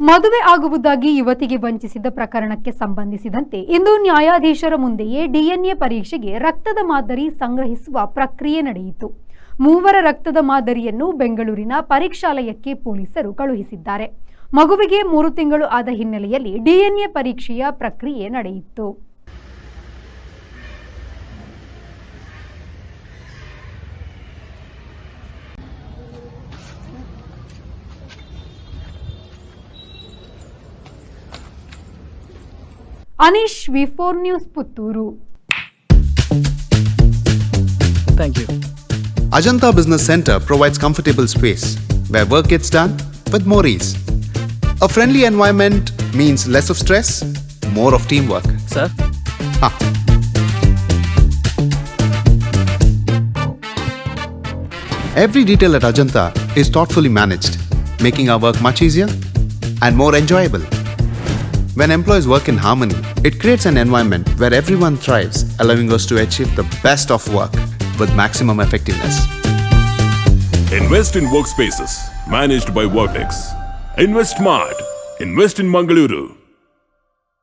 ಮದುವೆ ಆಗುವುದಾಗಿ ಯುವತಿಗೆ ವಂಚಿಸಿದ ಪ್ರಕರಣಕ್ಕೆ ಸಂಬಂಧಿಸಿದಂತೆ ಇಂದು ನ್ಯಾಯಾಧೀಶರ ಮುಂದೆಯೇ ಡಿಎನ್ಎ ಪರೀಕ್ಷೆಗೆ ರಕ್ತದ ಮಾದರಿ ಸಂಗ್ರಹಿಸುವ ಪ್ರಕ್ರಿಯೆ ನಡೆಯಿತು. 3 ರಕ್ತದ ಮಾದರಿಯನ್ನು ಬೆಂಗಳೂರಿನ ಪರೀಕ್ಷಾಲಯಕ್ಕೆ ಪೊಲೀಸರು ಕಳುಹಿಸಿದ್ದಾರೆ. ಮಗುವಿಗೆ 3 ತಿಂಗಳು ಆದ ಹಿನ್ನೆಲೆಯಲ್ಲಿ ಡಿಎನ್ಎ ಪರೀಕ್ಷೆಯ ಪ್ರಕ್ರಿಯೆ ನಡೆಯಿತು. Anish, V4 news, Puttur. Thank you. Ajanta Business Center provides comfortable space where work gets done with more ease. A friendly environment means less of stress, more of teamwork. Sir? Every detail at Ajanta is thoughtfully managed, making our work much easier and more enjoyable. When employees work in harmony, it creates an environment where everyone thrives, allowing us to achieve the best of work with maximum effectiveness. Invest in workspaces managed by Vertex. Invest smart. Invest in Mangaluru.